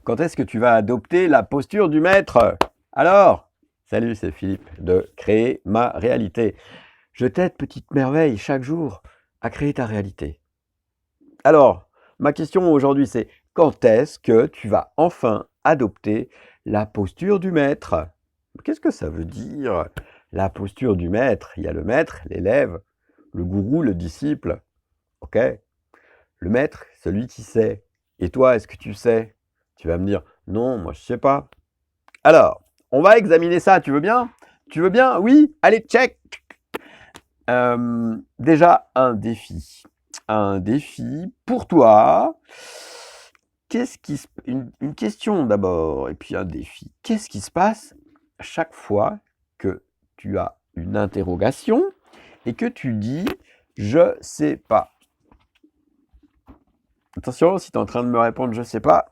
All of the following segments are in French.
Quand est-ce que tu vas adopter la posture du maître? Alors, salut, c'est Philippe de Créer ma réalité. Je t'aide, petite merveille, chaque jour à créer ta réalité. Alors, ma question aujourd'hui, c'est quand est-ce que tu vas enfin adopter la posture du maître? Qu'est-ce que ça veut dire, la posture du maître? Il y a le maître, l'élève, le gourou, le disciple. Ok? Le maître, celui qui sait. Et toi, est-ce que tu sais? Tu vas me dire, non, moi je sais pas. Alors, on va examiner ça, tu veux bien? Tu veux bien? Oui? Allez, check! Déjà, un défi. Un défi pour toi. Une question d'abord, et puis un défi. Qu'est-ce qui se passe chaque fois que tu as une interrogation et que tu dis « je sais pas ». Attention, si tu es en train de me répondre « je sais pas »,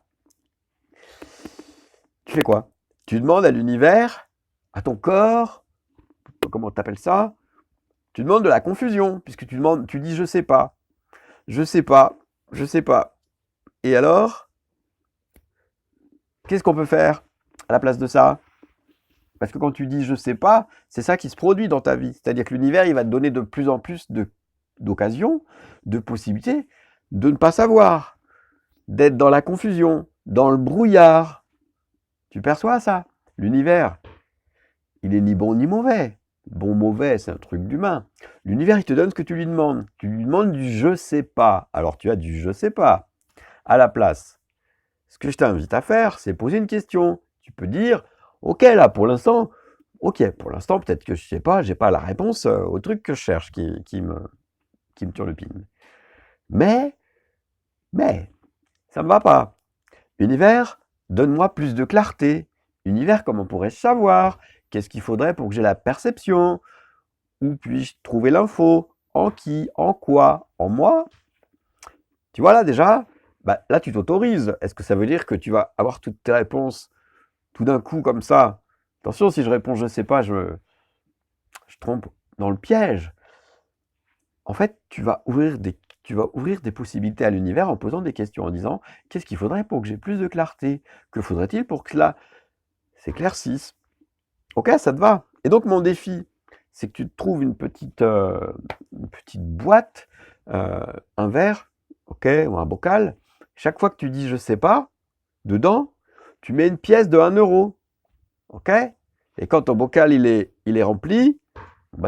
tu fais quoi? Tu demandes à l'univers, à ton corps, comment tu appelles ça? Tu demandes de la confusion, puisque tu dis « je sais pas ». Je sais pas, je sais pas. Et alors, qu'est-ce qu'on peut faire à la place de ça? Parce que quand tu dis « je sais pas », c'est ça qui se produit dans ta vie. C'est-à-dire que l'univers, il va te donner de plus en plus d'occasions, de possibilités de ne pas savoir, d'être dans la confusion, dans le brouillard. Tu perçois ça? L'univers, il est ni bon ni mauvais. Bon, mauvais, c'est un truc d'humain. L'univers, il te donne ce que tu lui demandes. Tu lui demandes du « je sais pas ». Alors tu as du « je sais pas ». À la place, ce que je t'invite à faire, c'est poser une question. Tu peux dire « ok, là, pour l'instant, peut-être que je sais pas, j'ai pas la réponse au truc que je cherche qui me turlupine. Mais, ça me va pas. Univers, donne-moi plus de clarté. Univers, comment pourrais-je savoir? Qu'est-ce qu'il faudrait pour que j'ai la perception? Où puis-je trouver l'info? En qui? En quoi? En moi? Tu vois là déjà, là tu t'autorises. Est-ce que ça veut dire que tu vas avoir toutes tes réponses tout d'un coup comme ça? Attention, si je réponds je sais pas, je trompe dans le piège. En fait, tu vas ouvrir des possibilités à l'univers en posant des questions, en disant « qu'est-ce qu'il faudrait pour que j'ai plus de clarté? Que faudrait-il pour que cela s'éclaircisse ?» Ok, ça te va? Et donc mon défi, c'est que tu te trouves une petite boîte, un verre, ok, ou un bocal. Chaque fois que tu dis « je sais pas », dedans, tu mets une pièce de 1 euro. Ok? Et quand ton bocal il est rempli,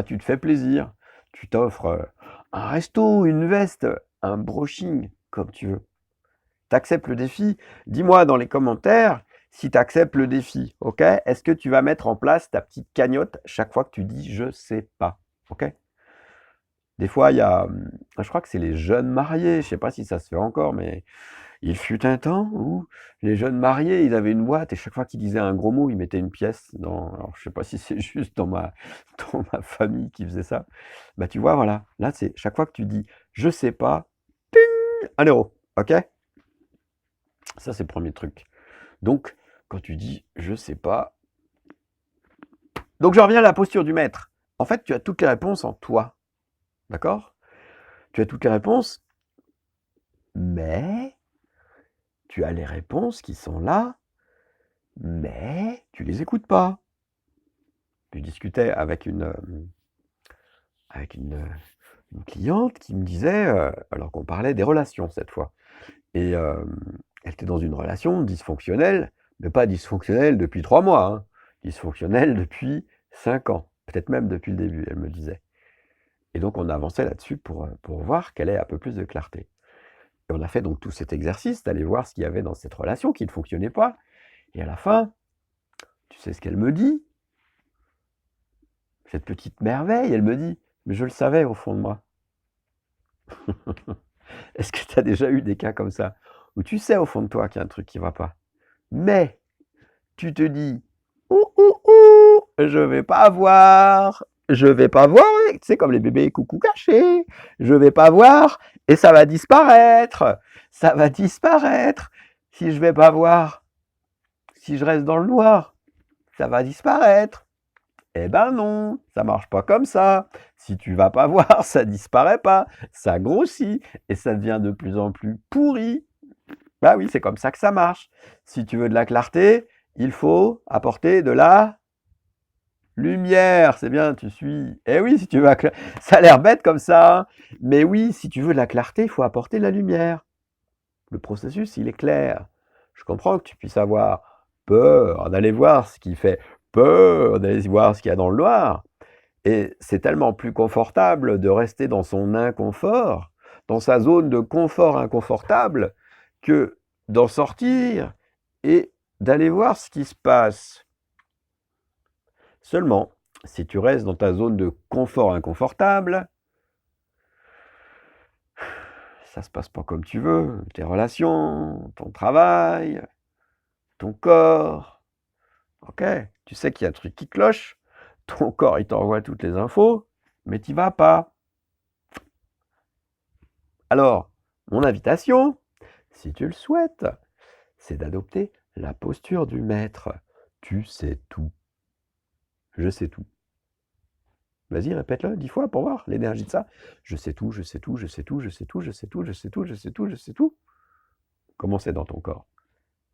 tu te fais plaisir. Tu t'offres un resto, une veste, un brushing, comme tu veux. Tu acceptes le défi? Dis-moi dans les commentaires si tu acceptes le défi. Ok? Est-ce que tu vas mettre en place ta petite cagnotte chaque fois que tu dis « je sais pas ». Ok? Des fois, il y a, je crois que c'est les jeunes mariés, je sais pas si ça se fait encore, mais il fut un temps où les jeunes mariés, ils avaient une boîte et chaque fois qu'ils disaient un gros mot, ils mettaient une pièce dans. Alors, je sais pas si c'est juste dans ma famille qui faisait ça. Tu vois, voilà. Là, c'est chaque fois que tu dis je sais pas, ting, 1 euro. Ok? Ça, c'est le premier truc. Donc, quand tu dis je sais pas. Donc, je reviens à la posture du maître. En fait, tu as toutes les réponses en toi. D'accord? Tu as toutes les réponses, mais tu as les réponses qui sont là, mais tu les écoutes pas. Je discutais avec une cliente qui me disait, alors qu'on parlait des relations cette fois, et elle était dans une relation dysfonctionnelle, mais pas dysfonctionnelle depuis 3 mois, hein, dysfonctionnelle depuis 5 ans, peut-être même depuis le début, elle me disait. Et donc on avançait là-dessus pour voir qu'elle ait un peu plus de clarté. Et on a fait donc tout cet exercice d'aller voir ce qu'il y avait dans cette relation qui ne fonctionnait pas. Et à la fin, tu sais ce qu'elle me dit? Cette petite merveille, elle me dit « mais je le savais au fond de moi ». Est-ce que tu as déjà eu des cas comme ça? Où tu sais au fond de toi qu'il y a un truc qui ne va pas, mais tu te dis « ouh, ouh, ouh, je vais pas voir, tu sais, comme les bébés coucou cachés, je vais pas voir, et ça va disparaître, si je vais pas voir, si je reste dans le noir, ça va disparaître. Eh ben non, ça marche pas comme ça. Si tu vas pas voir, ça disparaît pas, ça grossit et ça devient de plus en plus pourri. Bah oui, c'est comme ça que ça marche. Si tu veux de la clarté, il faut apporter de la lumière. C'est bien, tu suis. Eh oui, si tu veux ça a l'air bête comme ça, hein. Mais oui, si tu veux de la clarté, il faut apporter de la lumière. Le processus, il est clair. Je comprends que tu puisses avoir peur d'aller voir ce qui fait peur, d'aller voir ce qu'il y a dans le noir. Et c'est tellement plus confortable de rester dans son inconfort, dans sa zone de confort inconfortable, que d'en sortir et d'aller voir ce qui se passe. Seulement, si tu restes dans ta zone de confort inconfortable, ça se passe pas comme tu veux. Tes relations, ton travail, ton corps. Ok, tu sais qu'il y a un truc qui cloche. Ton corps, il t'envoie toutes les infos, mais tu vas pas. Alors, mon invitation, si tu le souhaites, c'est d'adopter la posture du maître. Tu sais tout. Je sais tout. Vas-y, répète-le 10 fois pour voir l'énergie de ça. Je sais tout, je sais tout, je sais tout, je sais tout, je sais tout, je sais tout, je sais tout, je sais tout. Comment c'est dans ton corps?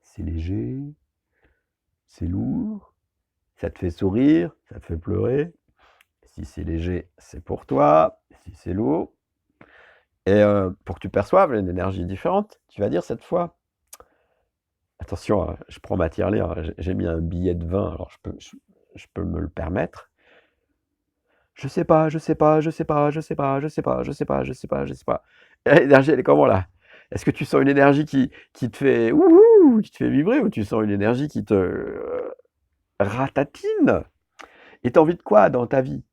C'est léger, c'est lourd, ça te fait sourire, ça te fait pleurer. Si c'est léger, c'est pour toi. Si c'est lourd, et pour que tu perçoives une énergie différente, tu vas dire cette fois, attention, hein, je prends ma tirelire, j'ai mis un billet de 20, alors je peux me le permettre. Je sais pas, je sais pas, je sais pas, je sais pas, je sais pas, je sais pas, je sais pas, je sais pas. Et l'énergie, elle est comment là? Est-ce que tu sens une énergie qui te fait ouhou, qui te fait vibrer, ou tu sens une énergie qui te ratatine? Et t'as envie de quoi dans ta vie?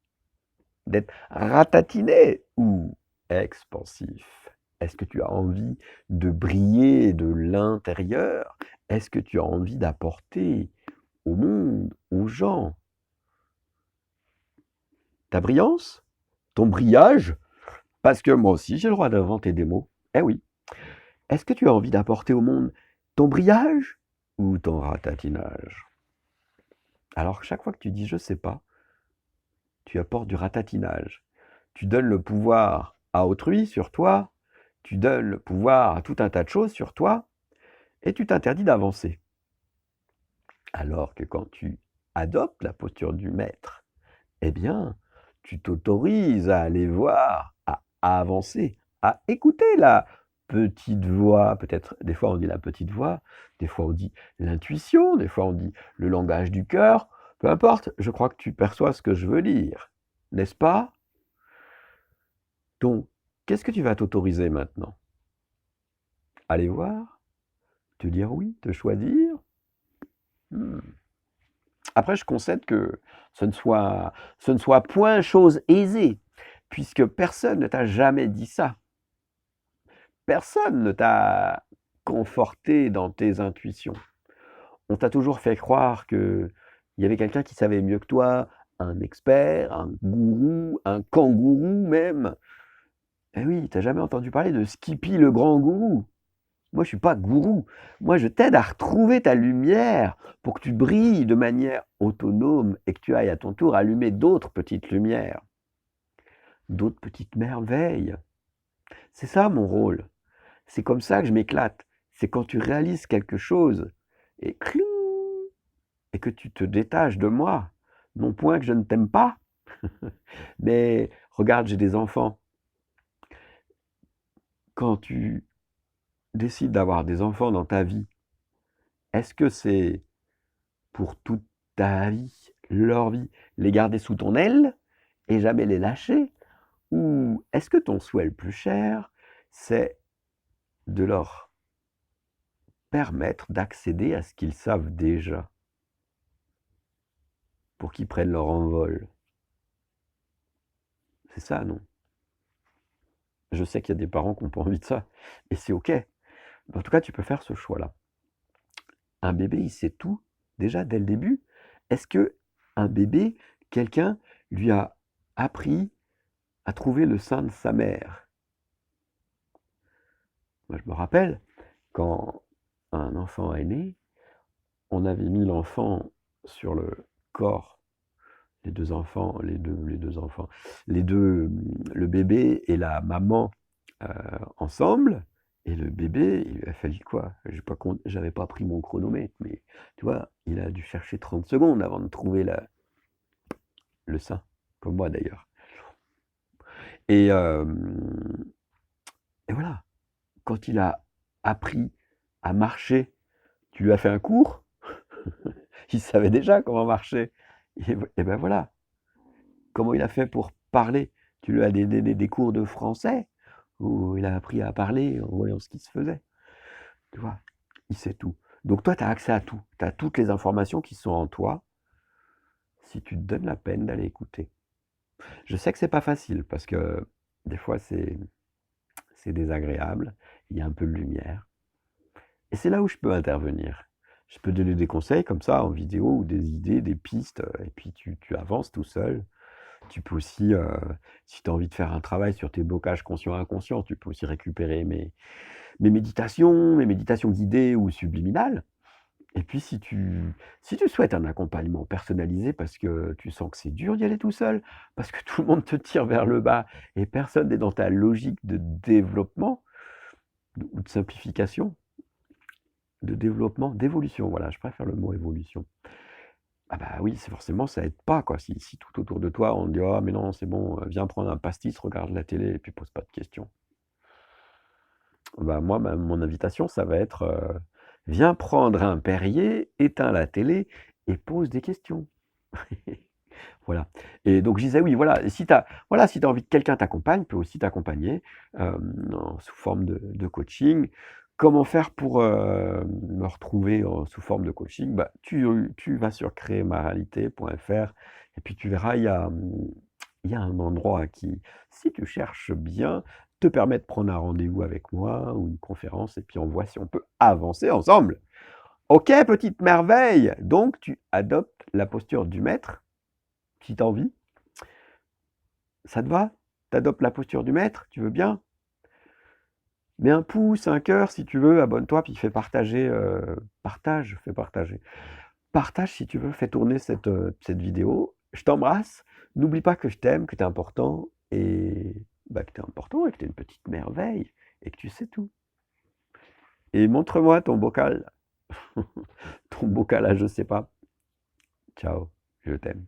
D'être ratatiné ou expansif? Est-ce que tu as envie de briller de l'intérieur? Est-ce que tu as envie d'apporter au monde, aux gens, ta brillance, ton brillage? Parce que moi aussi, j'ai le droit d'inventer des mots. Eh oui. Est-ce que tu as envie d'apporter au monde ton brillage ou ton ratatinage? Alors chaque fois que tu dis je sais pas, tu apportes du ratatinage. Tu donnes le pouvoir à autrui sur toi, tu donnes le pouvoir à tout un tas de choses sur toi, et tu t'interdis d'avancer. Alors que quand tu adoptes la posture du maître, eh bien, tu t'autorises à aller voir, à avancer, à écouter la petite voix. Peut-être, des fois on dit la petite voix, des fois on dit l'intuition, des fois on dit le langage du cœur. Peu importe, je crois que tu perçois ce que je veux dire, n'est-ce pas? Donc, qu'est-ce que tu vas t'autoriser maintenant? Aller voir? Te dire oui? Te choisir? Après, je concède que ce ne soit point chose aisée, puisque personne ne t'a jamais dit ça. Personne ne t'a conforté dans tes intuitions. On t'a toujours fait croire qu'il y avait quelqu'un qui savait mieux que toi, un expert, un gourou, un kangourou même. Eh oui, t'as jamais entendu parler de Skippy le grand gourou. Moi, je suis pas gourou. Moi, je t'aide à retrouver ta lumière pour que tu brilles de manière autonome et que tu ailles à ton tour allumer d'autres petites lumières, d'autres petites merveilles. C'est ça mon rôle. C'est comme ça que je m'éclate. C'est quand tu réalises quelque chose et clou, et que tu te détaches de moi. Non point que je ne t'aime pas, mais regarde, j'ai des enfants. Quand tu décides d'avoir des enfants dans ta vie, est-ce que c'est pour toute ta vie, leur vie, les garder sous ton aile et jamais les lâcher? Ou est-ce que ton souhait le plus cher, c'est de leur permettre d'accéder à ce qu'ils savent déjà pour qu'ils prennent leur envol? C'est ça, non? Je sais qu'il y a des parents qui n'ont pas envie de ça, et c'est ok. En tout cas, tu peux faire ce choix-là. Un bébé, il sait tout, déjà dès le début. Est-ce que un bébé, quelqu'un lui a appris à trouver le sein de sa mère? Moi, je me rappelle, quand un enfant est né, on avait mis l'enfant sur le corps, les deux enfants, le bébé et la maman ensemble, Et le bébé, il lui a fallu quoi? J'avais pas pris mon chronomètre, mais tu vois, il a dû chercher 30 secondes avant de trouver le sein, comme moi d'ailleurs. Et, et voilà, quand il a appris à marcher, tu lui as fait un cours, il savait déjà comment marcher. Et ben voilà, comment il a fait pour parler? Tu lui as donné des cours de français, où il a appris à parler en voyant ce qui se faisait. Tu vois? Il sait tout. Donc toi, tu as accès à tout. Tu as toutes les informations qui sont en toi, si tu te donnes la peine d'aller écouter. Je sais que c'est pas facile, parce que des fois, c'est désagréable, il y a un peu de lumière. Et c'est là où je peux intervenir. Je peux donner des conseils comme ça en vidéo ou des idées, des pistes, et puis tu avances tout seul. Tu peux aussi, si tu as envie de faire un travail sur tes blocages conscients-inconscients, tu peux aussi récupérer mes méditations guidées ou subliminales. Et puis si tu souhaites un accompagnement personnalisé parce que tu sens que c'est dur d'y aller tout seul, parce que tout le monde te tire vers le bas et personne n'est dans ta logique de développement ou de simplification, de développement, d'évolution, voilà, je préfère le mot évolution. Ah bah oui, c'est forcément ça aide pas quoi. Si tout autour de toi on te dit: «Ah mais non, c'est bon, viens prendre un pastis, regarde la télé et puis pose pas de questions». Bah moi, mon invitation, ça va être, viens prendre un Perrier, éteins la télé et pose des questions. Voilà. Et donc je disais oui, voilà, et si tu as voilà, si tu as envie que quelqu'un t'accompagne, peut aussi t'accompagner, sous forme de coaching. Comment faire pour, me retrouver sous forme de coaching? Bah, tu vas sur créermarealité.fr et puis tu verras, il y a un endroit qui, si tu cherches bien, te permet de prendre un rendez-vous avec moi ou une conférence et puis on voit si on peut avancer ensemble. OK, petite merveille! Donc tu adoptes la posture du maître, si tu as envie. Ça te va? Tu adoptes la posture du maître? Tu veux bien? Mets un pouce, un cœur si tu veux, abonne-toi, puis fais partager, fais partager. Partage si tu veux, fais tourner cette vidéo. Je t'embrasse. N'oublie pas que je t'aime, que tu es important et bah, que tu es important et que tu es une petite merveille et que tu sais tout. Et montre-moi ton bocal. Ton bocal à je sais pas. Ciao, je t'aime.